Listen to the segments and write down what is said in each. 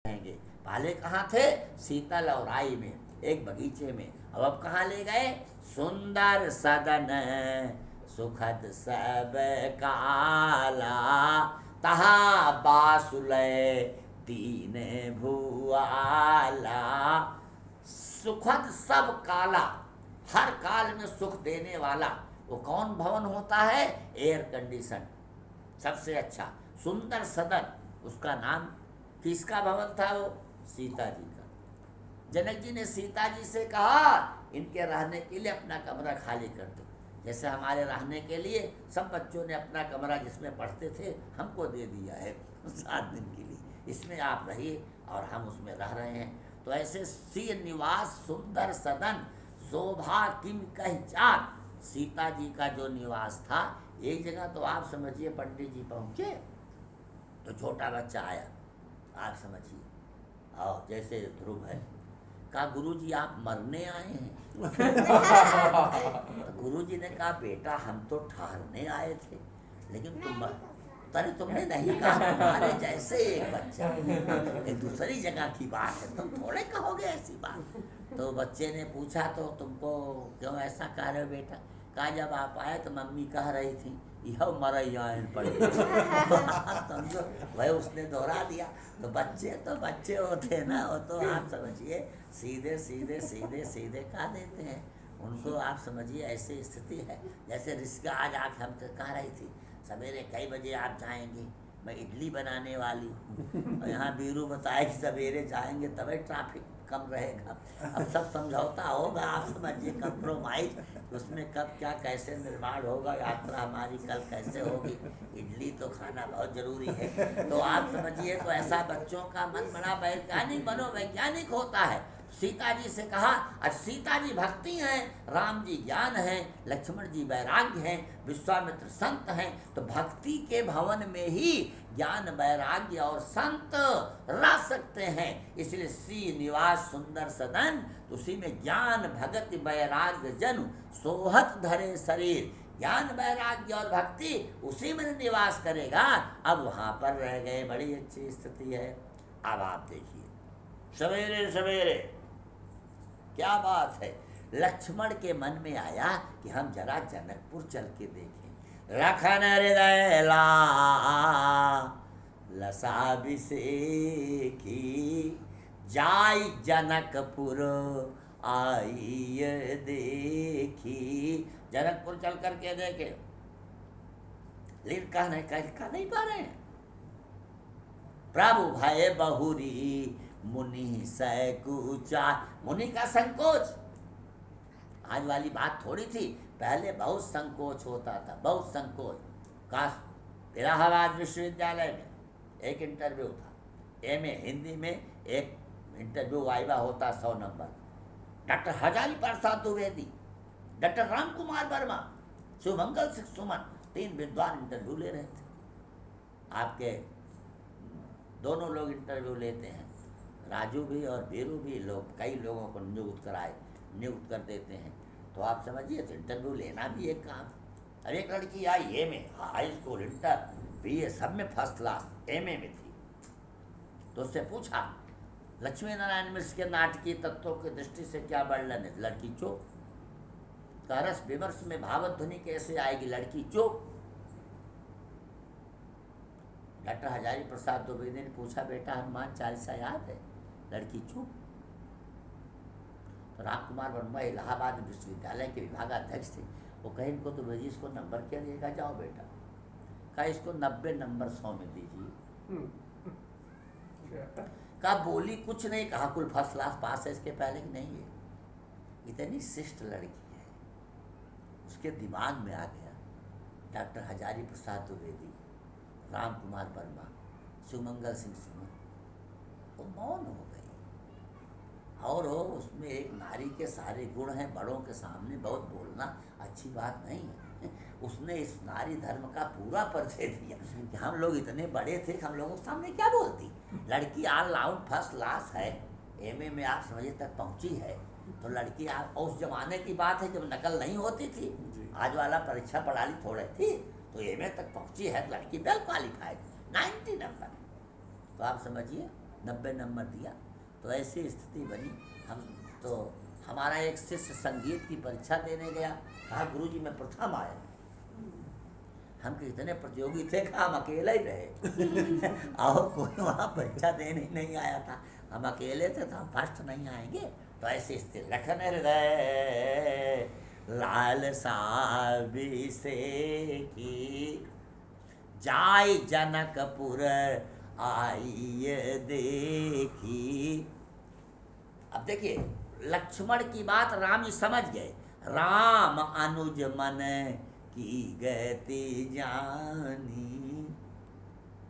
रहेंगे। पहले कहाँ थे? शीतल और राई में, एक बगीचे में। अब कहाँ ले गए? सुंदर सदन सुखद सब काला, तहा बासुलय दीन भुआला। सुखद सब काला, हर काल में सुख देने वाला वो कौन भवन होता है? एयर कंडीशन, सबसे अच्छा। सुंदर सदन, उसका नाम किसका भवन था? वो सीता जी का। जनक जी ने सीता जी से कहा इनके रहने के लिए अपना कमरा खाली कर दो। जैसे हमारे रहने के लिए सब बच्चों ने अपना कमरा जिसमें पढ़ते थे हमको दे दिया है 7 दिन के लिए, इसमें आप रहिए और हम उसमें रह रहे हैं। तो ऐसे सी निवास सुंदर सदन शोभा किम कह जात, सीता जी का जो निवास था। एक जगह तो आप समझिए पंडित जी पहुँचे तो छोटा बच्चा आया, आप समझिए, और जैसे ध्रुव है, कहा गुरुजी आप मरने आए हैं? तो गुरुजी ने कहा बेटा हम तो ठहरने आए थे, लेकिन तुमने नहीं कहा। तुम्हारे जैसे एक बच्चा, एक दूसरी जगह की बात है, तुम थोड़े कहोगे ऐसी बात। तो बच्चे ने पूछा तो तुमको क्यों ऐसा कह रहे हो बेटा? कहा जब आप आए तो मम्मी कह रही थी यह मरैया पड़े। समझो वह उसने दोहरा दिया। तो बच्चे होते ना, वो तो आप समझिए सीधे सीधे सीधे सीधे कह देते हैं। उनको आप समझिए ऐसी स्थिति है। जैसे रिश्का आज आप हमसे कह रही थी सवेरे कई बजे आप जाएंगे, मैं इडली बनाने वाली हूँ, और यहाँ बीरू बताए कि सवेरे जाएंगे तभी ट्रैफिक कम रहेगा। अब सब समझौता होगा, आप समझिए कंप्रोमाइज, उसमें कब क्या कैसे निर्माण होगा, यात्रा हमारी कल कैसे होगी। इडली तो खाना बहुत जरूरी है। तो आप समझिए, तो ऐसा बच्चों का मन बड़ा वैज्ञानिक मनोवैज्ञानिक होता है। सीता जी से कहा, आज सीता जी भक्ति हैं, राम जी ज्ञान हैं, लक्ष्मण जी वैराग्य हैं, विश्वामित्र संत हैं। तो भक्ति के भवन में ही ज्ञान वैराग्य और संत रह सकते हैं। इसलिए सी निवास सुंदर सदन, उसी में ज्ञान भगति वैराग्य जन सोहत धरे शरीर। ज्ञान वैराग्य और भक्ति उसी में निवास करेगा। अब वहाँ पर रह गए, बड़ी अच्छी स्थिति है। अब आप देखिए सवेरे सवेरे क्या बात है, लक्ष्मण के मन में आया कि हम जरा जनकपुर चल के देखें। लखन हृदय लसाभिषेकी, जाय जनकपुर आई देखी। जनकपुर चल करके देखे, लेकिन कह नहीं पा रहे हैं। प्रभु भय बहुरी मुनि सैकुचा, मुनि का संकोच। आज वाली बात थोड़ी थी, पहले बहुत संकोच होता था, बहुत संकोच। इलाहाबाद विश्वविद्यालय में एक इंटरव्यू था, एमए हिंदी में एक इंटरव्यू वाइवा होता 100 number. Doctor Hazari Prasad Dwivedi, doctor Ram Kumar Verma, Shivmangal Singh Suman, 3 विद्वान इंटरव्यू ले रहे थे। आपके दोनों लोग इंटरव्यू लेते हैं, राजू भी और वीरू भी, लोग कई लोगों को नियुक्त कर देते हैं। तो आप समझिए, तो इंटरव्यू लेना भी एक काम। अब एक लड़की आई MA, high school, inter, BA सब में फर्स्ट क्लास, एमए में थी। तो उससे पूछा लक्ष्मी नारायण मिश्र के नाटकीय तत्वों की दृष्टि से क्या वर्णन है? लड़की चुप। रस विमर्श में भावध्वनि कैसे आएगी? लड़की चुप। डॉक्टर हजारी प्रसाद द्विवेदी ने पूछा बेटा हनुमान चालीसा याद है? लड़की चुप। तो राम कुमार वर्मा इलाहाबाद विश्वविद्यालय के विभागाध्यक्ष थे, वो कहे इनको तो भेजिए, इसको नंबर क्या देगा? जाओ बेटा। कहा इसको 90 नंबर 100 में दीजिए। कहा बोली कुछ नहीं, कहा कुल फर्स्ट क्लास पास है इसके पहले कि नहीं है। इतनी शिष्ट लड़की है, उसके दिमाग में आ गया डॉक्टर हजारी प्रसाद द्विवेदी, राम कुमार वर्मा, शिवमंगल सिंह सुमन, वो मौन हो गई। और उसमें एक नारी के सारे गुण हैं, बड़ों के सामने बहुत बोलना अच्छी बात नहीं है। उसने इस नारी धर्म का पूरा परिचय दिया कि हम लोग इतने बड़े थे कि हम लोगों के सामने क्या बोलती। लड़की ऑल राउंड फर्स्ट क्लास है, एमए में आप समझिए तक पहुंची है। तो लड़की आप, उस जमाने की बात है जब नकल नहीं होती थी, आज वाला परीक्षा प्रणाली थोड़े थी, तो एमए तक पहुंची है लड़की, वेल क्वालिफाइड, 90 नंबर। तो आप समझिए 90 नंबर दिया। तो ऐसी स्थिति बनी। हम तो हमारा एक शिष्य संगीत की परीक्षा देने गया, कहा गुरुजी मैं प्रथम आया। हम कितने प्रतियोगी थे, कहा हम अकेले ही रहे और कोई वहाँ परीक्षा देने नहीं आया था, हम अकेले थे तो हम फर्स्ट नहीं आएंगे। तो ऐसी स्थिति लखन हृदय लाल साबी से की जाय जनकपुर आई देखी। अब देखिए लक्ष्मण की बात राम जी समझ गए। राम अनुज मन की गति जानी।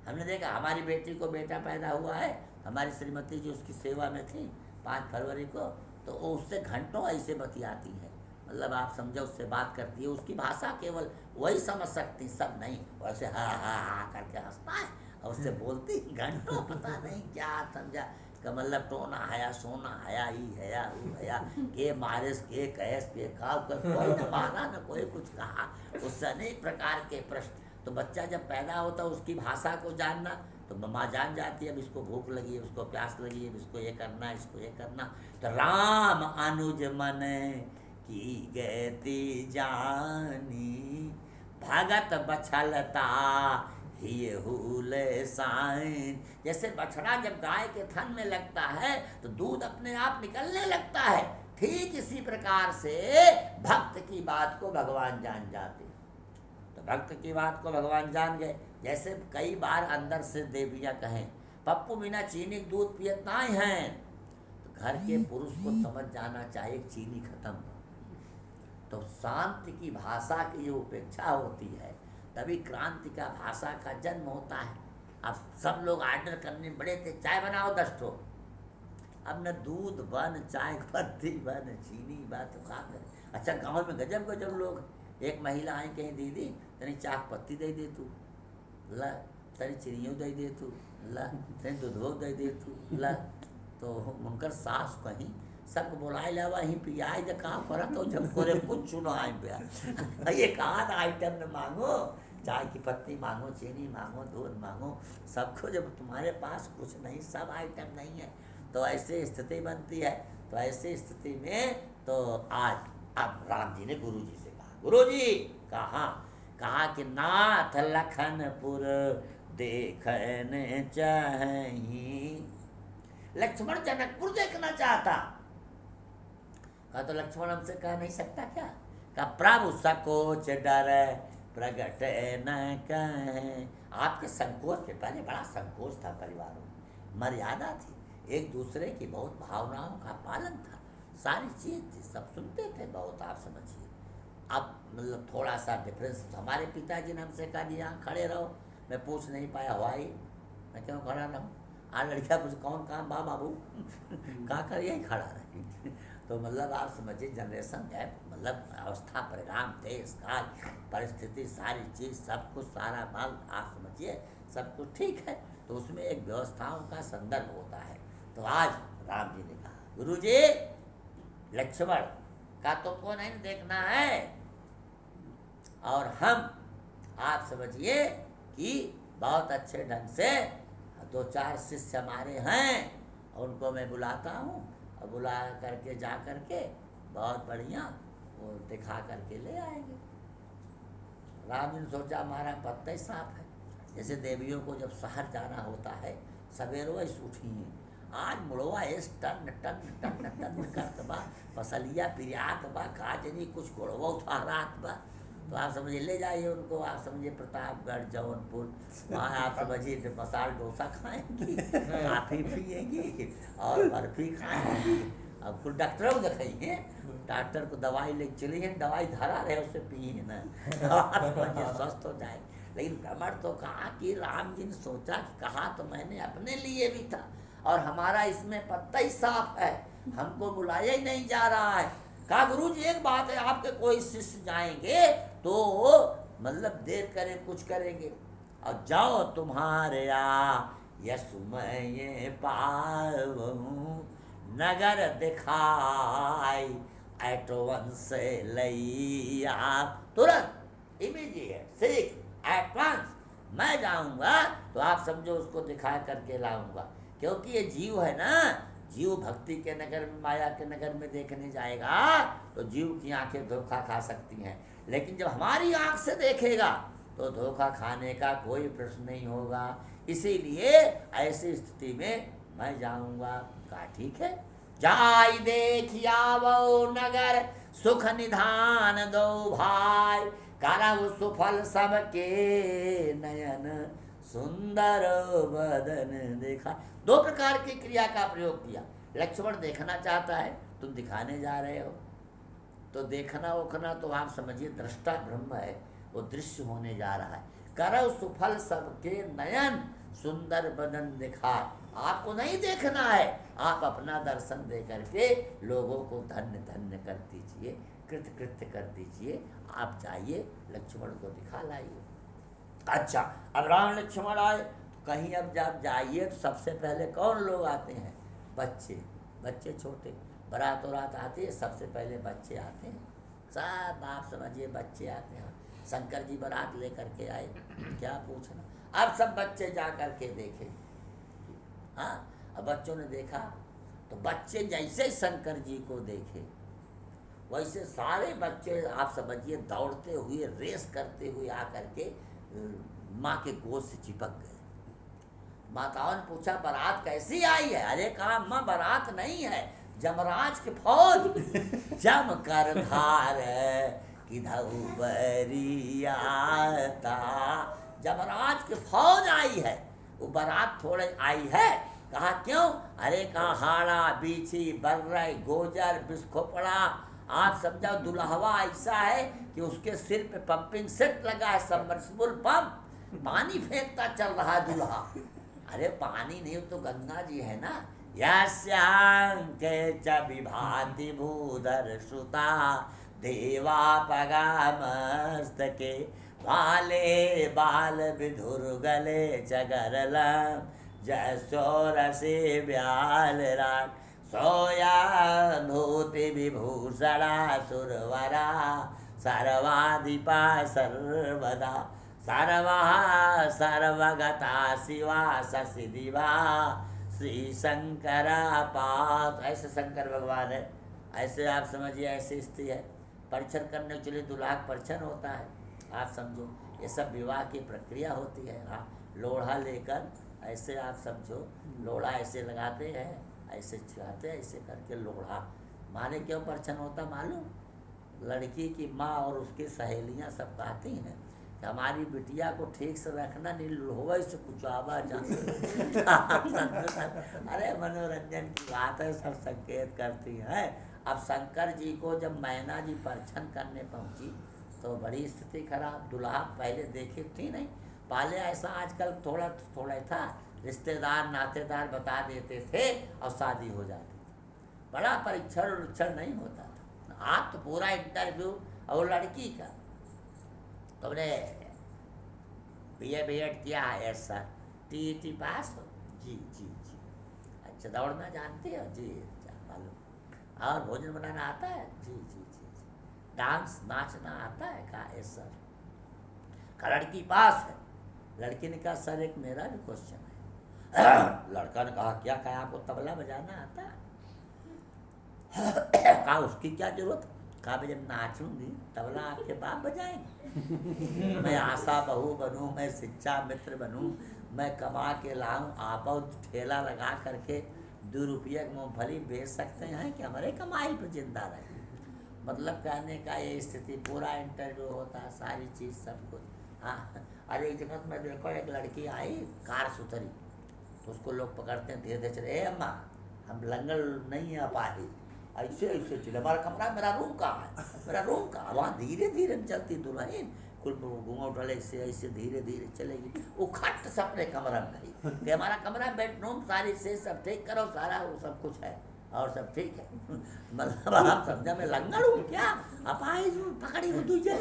हमने देखा हमारी बेटी को बेटा पैदा हुआ है, हमारी श्रीमती जी उसकी सेवा में थी 5 फरवरी को, तो वो उससे घंटों ऐसे बतियाती है, मतलब आप समझो उससे बात करती है, उसकी भाषा केवल वही समझ सकती, सब नहीं। वैसे हा हा हा करके हंसता है और उससे बोलती घंटों, पता नहीं क्या समझा का मतलब टोना हया सोना हया ही हया वो हया के मारिस के कैस के खाव कर, कोई न मारा न कोई कुछ कहा। उससे अनेक प्रकार के प्रश्न। तो बच्चा जब पैदा होता है उसकी भाषा को जानना, तो मम्मा जान जाती है अब इसको भूख लगी है, उसको प्यास लगी है, इसको ये करना है, इसको ये करना। तो राम अनुज मन की गति जानी भगत बछलता ही हुल साइन। जैसे बछड़ा जब गाय के थन में लगता है तो दूध अपने आप निकलने लगता है, ठीक इसी प्रकार से भक्त की बात को भगवान जान जाते। तो भक्त की बात को भगवान जान गए। जैसे कई बार अंदर से देवियाँ कहें पप्पू बिना चीनी दूध पियत नहीं हैं, तो घर के पुरुष को समझ जाना चाहिए चीनी खत्म। तो शांति की भाषा की जो उपेक्षा होती है तभी क्रांति का भाषा का जन्म होता है। अब सब लोग ऑर्डर करने बड़े थे, चाय बनाओ 10 ठो, अब न दूध बन चाय पत्ती बन चीनी बात तो खा करें। अच्छा गांव में गजब गजब लोग, एक महिला आई कहीं दीदी तनी चाक पत्ती दे दे तू ला, तनी चीनियों दे दे तू ला, तनी दूधो दे दे तू ला। तो उनकर सास कहीं सबको बुलाए ला वहीं पियाई जब कहा करा तो जब कोरे कुछ चुनो आए पे ये कहा था आइटम न मांगो, चाय की पत्ती मांगो, चीनी मांगो, दूध मांगो, सबको जब तुम्हारे पास कुछ नहीं, सब आइटम नहीं है, तो ऐसे स्थिति बनती है। तो ऐसी स्थिति में तो आज अब राम जी ने गुरु जी से कहा, गुरु जी कहा कि नाथ लखनपुर देखने चाहिए। लक्ष्मण जनकपुर देखना चाहता। कहा तो लक्ष्मण हमसे कह नहीं सकता क्या? कहा प्रभु सकोच डर प्रगट न कहे। आपके संकोच से पहले बड़ा संकोच था, परिवारों में मर्यादा थी, एक दूसरे की बहुत भावनाओं का पालन था, सारी चीज थी, सब सुनते थे बहुत, आप समझिए। अब मतलब थोड़ा सा डिफरेंस। हमारे पिताजी ने हमसे कहा यहाँ खड़े रहो, मैं पूछ नहीं पाया हवाई मैं क्यों खड़ा रहूँ। आज लड़कियाँ पूछ कौन काम बा बाबू कहा कर यही खड़ा रहे। तो मतलब आप समझिए जनरेशन गैप, मतलब अवस्था परिणाम देश काल परिस्थिति सारी चीज़ सब कुछ सारा माल आप समझिए सब कुछ ठीक है, तो उसमें एक व्यवस्थाओं का संदर्भ होता है। तो आज राम जी ने कहा गुरु जी लक्ष्मण का तुमको नहीं देखना है, और हम आप समझिए कि बहुत अच्छे ढंग से 2-4 शिष्य हमारे हैं, उनको मैं बुलाता हूँ और बुला करके जा करके बहुत बढ़िया वो दिखा करके ले आएंगे। राम जी ने सोचा हमारा पत्ता ही साफ है। जैसे देवियों को जब शहर जाना होता है सवेरो उठी हैं, आज मुड़वा इस टन टन टन टन करत बा, फसलिया पिरियात बा, काजनी कुछ गोड़वा उठारात बा, तो आप समझिए ले जाइए उनको, आप समझिए प्रतापगढ़ जौनपुर, वहाँ आप समझिए मसाल डोसा खाएंगी, काफ़ी पिएंगी और बर्फी खाएंगी। अब कुछ डॉक्टरों को दिखाइए, डॉक्टर को दवाई ले चलिए, दवाई धरा रहे उसे पिए ना, आप समझिए स्वस्थ हो जाए। लेकिन भ्रमण तो कहा कि राम जी ने सोचा कि कहा तो मैंने अपने लिए भी था, और हमारा इसमें पत्ता ही साफ है, हमको बुलाया ही नहीं जा रहा है। कहा गुरु जी एक बात है, आपके कोई शिष्य जाएंगे तो मतलब देर करें कुछ करेंगे, और जाओ तुम्हारे यशुमय पावहूँ नगर दिखाई एटवन से लैया। तुरंत इमीडिएट सीख एडवांस मैं जाऊंगा तो आप समझो उसको दिखा करके लाऊंगा। क्योंकि ये जीव है ना, जीव भक्ति के नगर में, माया के नगर में देखने जाएगा तो जीव की आंखें धोखा खा सकती हैं, लेकिन जब हमारी आंख से देखेगा तो धोखा खाने का कोई प्रश्न नहीं होगा। इसीलिए ऐसी स्थिति में मैं जाऊंगा। कहा ठीक है, जाय देखिया वो नगर सुख निधान दो भाई, करहु सुफल सबके नयन सुंदर बदन देखा। दो प्रकार की क्रिया का प्रयोग किया। लक्ष्मण देखना चाहता है, तुम दिखाने जा रहे हो, तो देखना ओखना तो आप समझिए दृष्टा ब्रह्म है, वो दृश्य होने जा रहा है। करहु सुफल सबके नयन सुंदर बदन दिखाए। आपको नहीं देखना है, आप अपना दर्शन दे करके लोगों को धन्य धन्य कर दीजिए, कृत कृत्य कर दीजिए। आप जाइए, लक्ष्मण को दिखा लाइए। अच्छा, अब राम लक्ष्मण आए तो कहीं अब जब जाइए तो सबसे पहले कौन लोग आते हैं? बच्चे, बच्चे छोटे। बारात रात आती है, सबसे पहले बच्चे आते हैं। सब आप समझिए बच्चे आते हैं। शंकर जी बारात लेकर के आए, क्या पूछना। अब सब बच्चे जा कर के देखे। हाँ, अब बच्चों ने देखा तो बच्चे जैसे शंकर जी को देखे वैसे सारे बच्चे आप समझिए दौड़ते हुए, रेस करते हुए आकर के माँ के गोद से चिपक गए। माताओं ने पूछा बारात कैसी आई है? अरे कहा माँ बारात नहीं है, जमराज की फौज जम कर धार किधऊ बरियाता, जमराज की फौज आई है। वो बारात थोड़े आई है। कहा क्यों? अरे कहा हाड़ा बीछी बर्रई गोजर बिस्खोपड़ा। आप समझाओ दुल्हवा ऐसा है कि उसके सिर पे पंपिंग सेट लगा है, सबमर्सिबल पंप, पानी फेंकता चल रहा है दुल्हा। अरे पानी नहीं, तो गंगा जी है ना। यस्यांके च विभाति भूधर श्रुता देवा पगा मस्तके भाले बाल विधुर गले चगरलम जसोर से ब्याल राट सोया धोति विभूषणा सुरवरा सर्वाधिपा सर्वदा सर्वा सर्वगता शिवा शशि दिवा श्री शंकरा पात। ऐसे शंकर भगवान है। ऐसे आप समझिए ऐसी स्थिति है। परीक्षण करने के लिए दुल्हा परीक्षण होता है। आप समझो ये सब विवाह की प्रक्रिया होती है। हाँ, लोढ़ा लेकर ऐसे आप समझो, लोढ़ा ऐसे लगाते हैं, ऐसे छिड़ाते हैं, ऐसे करके लोढ़ा। माने क्यों परीक्षण होता मालूम? लड़की की माँ और उसकी सहेलियाँ सब कहती हैं कि हमारी बिटिया को ठीक से रखना, नहीं लोहे से कुछ आवाज अरे मनोरंजन की बात है, सब संकेत करती है। अब शंकर जी को जब मैना जी परीक्षण करने पहुंची तो बड़ी स्थिति खराब। दुल्हा पहले देखी थी नहीं, पहले ऐसा आजकल थोड़ा थोड़ा था, रिश्तेदार नातेदार बता देते थे और शादी हो जाती थी। बड़ा परीक्षण उरीक्षण नहीं होता था। आप तो पूरा इंटरव्यू। और लड़की का तुमने BA किया है? Yes sir. TET पास हो? जी जी जी। अच्छा, दौड़ना जानती हो? जी मालूम। और भोजन बनाना आता है? जी जी जी। डांस नाचना आता है? कहा यस सर। का लड़की पास है? लड़की ने कहा सर एक मेरा भी क्वेश्चन है। लड़का ने कहा क्या? कहा आपको तबला बजाना आता है? कहा उसकी क्या जरूरत? कहा मैं जब नाचूंगी तबला आपके बाप बजाएंगे। मैं आशा बहू बनूं, मैं शिक्षा मित्र बनूं, मैं कमा के लाऊं, आप ठेला लगा करके 2 रुपये की मूँगफली बेच सकते हैं कि हमारे कमाई पर जिंदा रहे। मतलब कहने का ये स्थिति, पूरा इंटरव्यू होता है, सारी चीज़ सब कुछ। हाँ, अरे एक जगह मैं देखो एक लड़की आई, कार से उतरी तो उसको लोग पकड़ते हैं, धीरे धीरे चले, अम्मा हम लंगल नहीं आ पाए, ऐसे ऐसे चले, हमारा कमरा, मेरा रूम कहाँ है, मेरा रूम कहाँ? वहाँ धीरे धीरे चलती दुल्हन, कुल घूंघट वाले ऐसे ऐसे धीरे धीरे चलेगी। वो खट से अपने कमरा में गई कि हमारा कमरा, बेडरूम सारी से सब ठीक करो, सारा वो सब कुछ है और सब ठीक है। मतलब आप समझा मैं लंगड़ हूँ क्या? अपाई पकड़ी हो तुझे,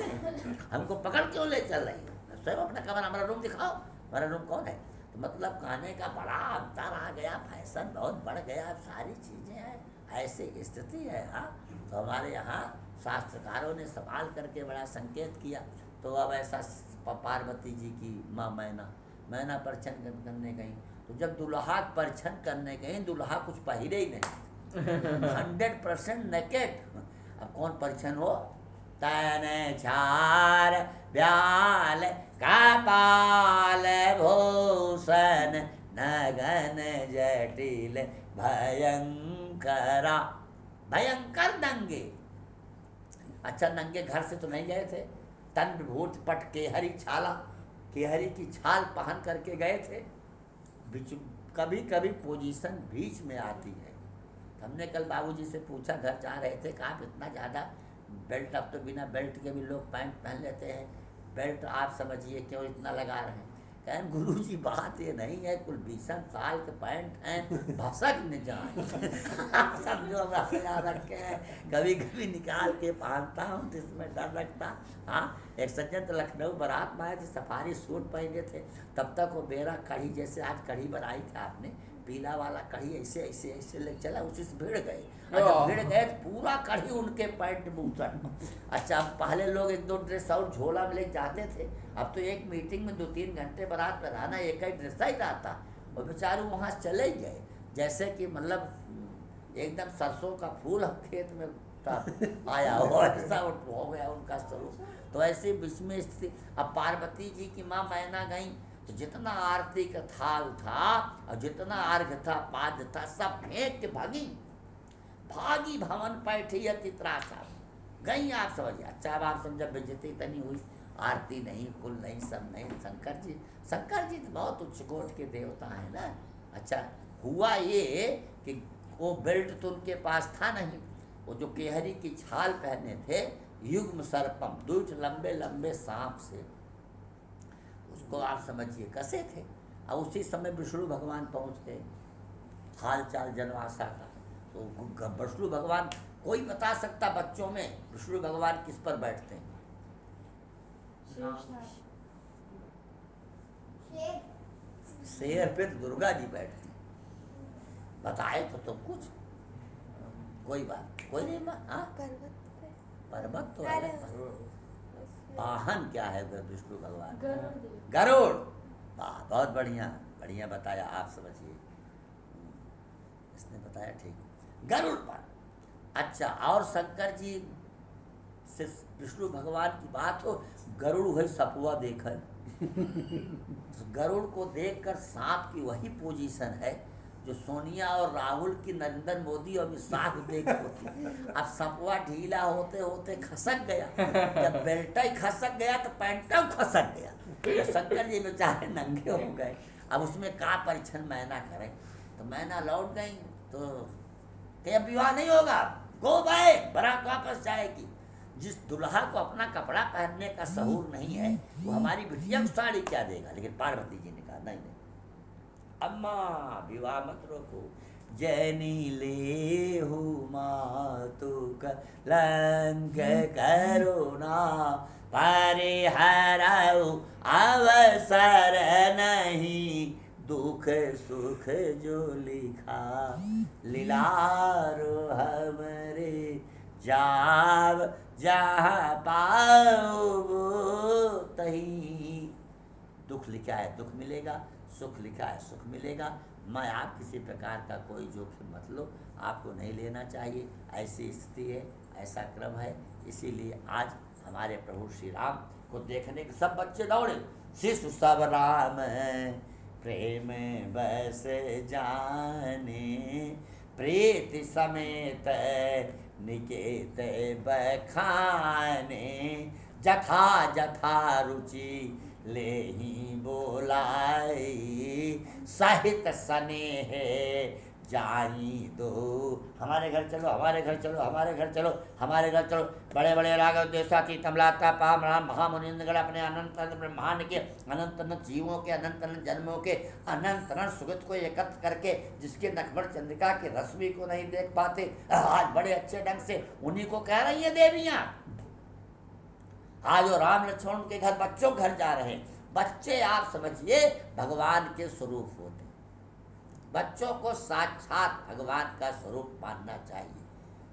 हमको पकड़ क्यों ले चल रही है? स्वयं अपना कमरा, हमारा रूम दिखाओ, हमारा रूम कौन है? तो मतलब कहने का बड़ा अंतर आ गया, फैशन बहुत बढ़ गया, सारी चीज़ें हैं, ऐसी स्थिति है। हाँ, तो हमारे यहाँ शास्त्रकारों ने संभाल करके बड़ा संकेत किया। तो अब ऐसा पार्वती जी की माँ मैना परीक्षण करने गई तो जब दुल्हा परिछन करने गए, दुल्हा कुछ पहिरे ही नहीं, 100% नेकेड। अब कौन परिछन हो? तन छार ब्याल कपाल भूषण नगन जटिल भयंकरा, भयंकर नंगे। अच्छा, नंगे घर से तो नहीं गए थे, तन विभूत पट केहरी छाला, केहरी की छाल पहन करके गए थे। बीच कभी कभी पोजीशन बीच में आती है। हमने कल बाबूजी से पूछा, घर जा रहे थे, कहा इतना ज़्यादा बेल्ट, अब तो बिना बेल्ट के भी लोग पैंट पहन लेते हैं, बेल्ट आप समझिए क्यों इतना लगा रहे हैं? कहें गुरुजी बात ये नहीं है, कुल 20 साल के पैंट हैं, भसक न जाए। समझो, हम याद रखे हैं, कभी कभी निकाल के पहनता हूँ तो इसमें डर लगता। हाँ, एक सज्जन तो लखनऊ बारात में आए थे, सफारी सूट पहने थे, तब तक वो बेरा कढ़ी, जैसे आज कढ़ी बनाई थी आपने, पीला वाला कढ़ी ऐसे ऐसे ऐसे ले चला, उसी से भिड़ गए। और जब भिड़ गए तो पूरा कढ़ी उनके पैंट में उतर। अच्छा, पहले लोग 1-2 ड्रेस और झोला में ले जाते थे, अब तो एक मीटिंग में 2-3 घंटे बारात में रहना, एक ही ड्रेस ही रहता, और बेचारे वहाँ चले गए जैसे कि मतलब एकदम सरसों का फूल खेत में आया हो, ऐसा हो गया उनका स्वरूप। तो ऐसे बीच में स्थिति। अब पार्वती जी की माँ मैना गई, तो जितना आरती का थाल था और जितना अर्घ था, पाद था, सब फेंक के भागी, भागी भवन पैठियति त्रासा गई। आप समझिए। अच्छा, अब आप समझा बेइज्जती तनी हुई, आरती नहीं, कुल नहीं, सब नहीं। शंकर जी तो बहुत उच्च कोट के देवता है ना। अच्छा, हुआ ये कि वो बेल्ट तो उनके पास था नहीं, वो जो केहरी की छाल पहने थे, युग्म सर्पम, 2 लंबे लंबे सांप से उसको आप समझिए कसे थे। और उसी समय विष्णु भगवान पहुंच गए, हाल चाल जनवासा का। तो विष्णु भगवान, कोई बता सकता बच्चों में विष्णु भगवान किस पर बैठते हैं? शेर पे दुर्गा जी बैठती, बताए तो तुम कुछ, कोई बात, कोई नहीं बात। हाँ, पर्वत तो है, वाहन क्या है विष्णु भगवान? गरुड़। वाह, बहुत बढ़िया, बढ़िया बताया, आप समझिए, इसने बताया ठीक, गरुड़ पर। अच्छा, और शंकर जी से विष्णु भगवान की बात हो, गरुड़ वही सपुआ देखा। गरुड़ को देखकर सांप की वही पोजीशन है जो सोनिया और राहुल की, नरेंद्र मोदी और अमित शाह को देख होती। अब सपुआ ढीला होते होते खसक गया, जब बेल्ट ही खसक गया तो पैंट खसक गया, तो शंकर जी बेचारे नंगे हो गए। अब उसमें का परिछन मैना करें? तो मैना लौट गई, तो क्या विवाह नहीं होगा, गो बाय, बारात वापस जाएगी। जिस दुल्हा को अपना कपड़ा पहनने का सहूर नहीं है, वो हमारी बिटिया को साड़ी क्या देगा? लेकिन पार्वती जी ने कहा नहीं नहीं, अम्मा विवाह मत रोको, जैनी ले हो मातु कलंक करुणा परिहरऊ अवसर नहीं, दुख सुख जो लिखा लीलारो हमरे, जाव जहाँ पाओ तही। दुख लिखा है दुख मिलेगा, सुख लिखा है सुख मिलेगा। मैं आप किसी प्रकार का कोई जोखिम मत लो, आपको नहीं लेना चाहिए, ऐसी स्थिति है, ऐसा क्रम है। इसीलिए आज हमारे प्रभु श्री राम को देखने के सब बच्चे दौड़े, शिशु सब राम प्रेम बस जाने, प्रीति समेत निकेत बखाने, जथा जथा रुचि ले ही बोलाई, सहित स्नेह जाई दो। हमारे घर चलो, हमारे घर चलो, हमारे घर चलो, हमारे घर चलो। बड़े बड़े राघव देशाती तमलाता पाम महामुनिंद्रगण अपने अनंत अनंत ब्रह्मांड के अनंत अनंत जीवों के अनंत अनंत जन्मों के अनंत अनंत सुगत को एकत्र करके, जिसके नखबर चंद्रिका की रश्मि को नहीं देख पाते, आज बड़े अच्छे ढंग से उन्हीं को कह रही है देवियाँ। आज वो राम लक्ष्मण के घर बच्चों घर जा रहे हैं। बच्चे आप समझिए भगवान के स्वरूप होते, बच्चों को साक्षात भगवान का स्वरूप मानना चाहिए,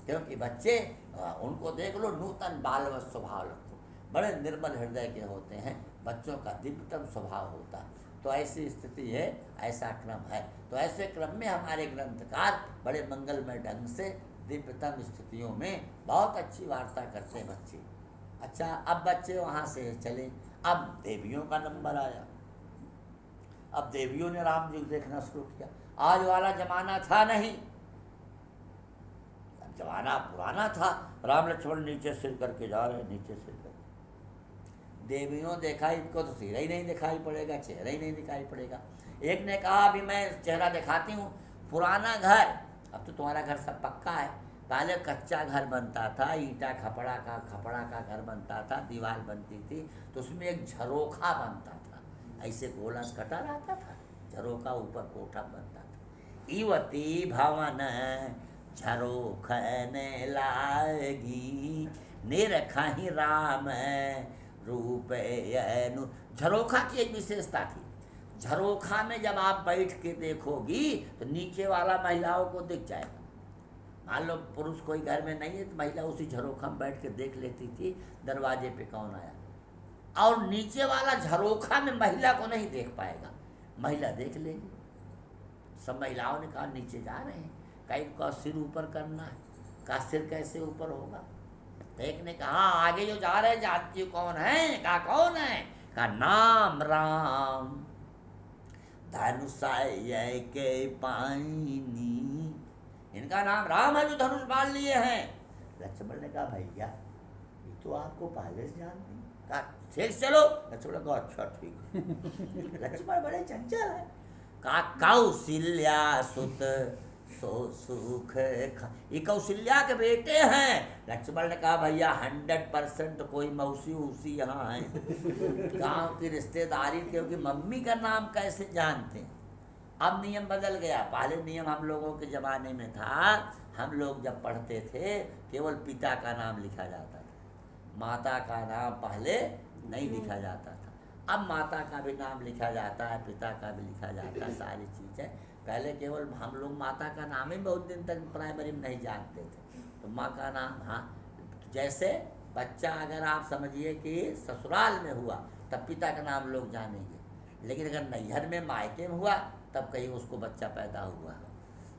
क्योंकि बच्चे उनको देख लो, नूतन बालव स्वभाव रखो, बड़े निर्मल हृदय के होते हैं, बच्चों का दिव्यतम स्वभाव होता है। तो ऐसी स्थिति है, ऐसा क्रम है। तो ऐसे क्रम में हमारे ग्रंथकार बड़े मंगलमय ढंग से दिव्यतम स्थितियों में बहुत अच्छी वार्ता करते हैं बच्चे। अच्छा, अब बच्चे वहाँ से चले, अब देवियों का नंबर आया। अब देवियों ने राम जी को देखना शुरू किया। आज वाला जमाना था नहीं, जमाना पुराना था। राम लक्ष्मण नीचे सिर करके जा रहे हैं, नीचे सिर करके। देवियों देखा, इनको तो सिर ही नहीं दिखाई पड़ेगा, चेहरा ही नहीं दिखाई पड़ेगा। एक ने कहा अभी मैं चेहरा दिखाती हूँ, पुराना घर, अब तो तुम्हारा घर सब पक्का है, पहले कच्चा घर बनता था, ईंटा खपड़ा का घर बनता था, दीवार बनती थी, तो उसमें एक झरोखा बनता था, ऐसे गोलास कटा रहता था, झरोखा ऊपर कोठा बनता था। इवती भवन झरोखने लागी, निरखहि राम रूप अनु। झरोखा की एक विशेषता थी, झरोखा में जब आप बैठ के देखोगी तो नीचे वाला महिलाओं को दिख जाएगा। मान लो पुरुष कोई घर में नहीं है तो महिला उसी झरोखा में बैठ के देख लेती थी दरवाजे पे कौन आया, और नीचे वाला झरोखा में महिला को नहीं देख पाएगा, महिला देख लेगी। सब महिलाओं ने कहा नीचे जा रहे हैं, कहीं का सिर ऊपर करना है, का सिर कैसे ऊपर होगा। तो एक ने कहा आगे जो जा रहे हैं जानती हो कौन है, का कौन है, का नाम राम धनुषाय के पानी, इनका नाम राम है जो धनुष बांध लिए हैं। लक्ष्मण ने कहा भैया ये तो आपको पहले से जानते हैं, कहा ठीक चलो। लक्ष्मण ने कहा अच्छा ठीक। लक्ष्मण बड़े चंचल है। कहा कौशल्या सुत सो सुख खा, ये कौशल्या के बेटे हैं। लक्ष्मण ने कहा भैया 100% कोई मौसी उसी यहाँ है, गांव की रिश्तेदारी, क्योंकि मम्मी का नाम कैसे जानते हैं। अब नियम बदल गया, पहले नियम हम लोगों के ज़माने में था, हम लोग जब पढ़ते थे केवल पिता का नाम लिखा जाता था, माता का नाम पहले नहीं लिखा जाता था। अब माता का भी नाम लिखा जाता है, पिता का भी लिखा जाता है, सारी चीज़ें। पहले केवल हम लोग माता का नाम ही बहुत दिन तक प्राइमरी में नहीं जानते थे, तो माँ का नाम, हाँ जैसे बच्चा अगर आप समझिए कि ससुराल में हुआ तब पिता का नाम लोग जानेंगे, लेकिन अगर नैहर में मायके में हुआ तब कहीं उसको बच्चा पैदा हुआ,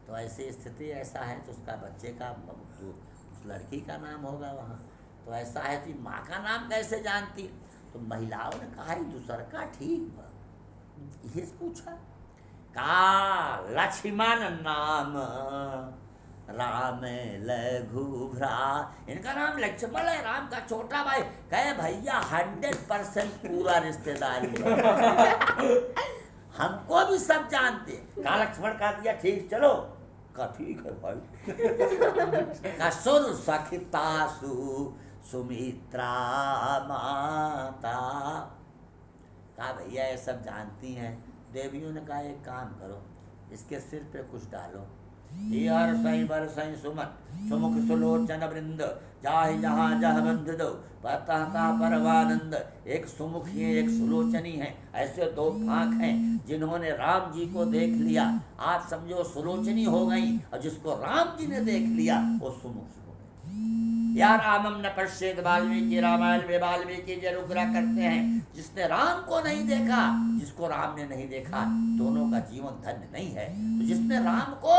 तो ऐसी स्थिति ऐसा है तो उसका बच्चे का उस लड़की का नाम होगा वहाँ। तो ऐसा है कि माँ का नाम कैसे जानती, तो महिलाओं ने कहा दूसर का ठीक बा, ये पूछा का लक्ष्मण नाम राम लघु भ्रा, इनका नाम लक्ष्मण है, राम का छोटा भाई। कहे भैया 100% पूरा रिश्तेदारी हमको भी सब जानते। कहा लक्ष्मण का दिया ठीक चलो, का ठीक है भाई। का सुर सखितासु सुमित्रा माता, कहा भैया ये सब जानती हैं। देवियों ने कहा एक काम करो, इसके सिर पे कुछ डालो, हर सही बर सही सुमन सुमुख सुलोचन वृंद जाहि जहाँ जह बंध दो पतः का परवानंद। एक सुमुखी है, एक सुलोचनी है, ऐसे दो फांक हैं जिन्होंने राम जी को देख लिया, आप समझो सुलोचनी हो गई, और जिसको राम जी ने देख लिया वो सुमुखी हो गई। या रामम न पश्येत वाल्मीकि रामायण में वाल्मीकि जी अनुग्रह करते हैं, जिसने राम को नहीं देखा, जिसको राम ने नहीं देखा, दोनों का जीवन धन्य नहीं है। तो जिसने राम को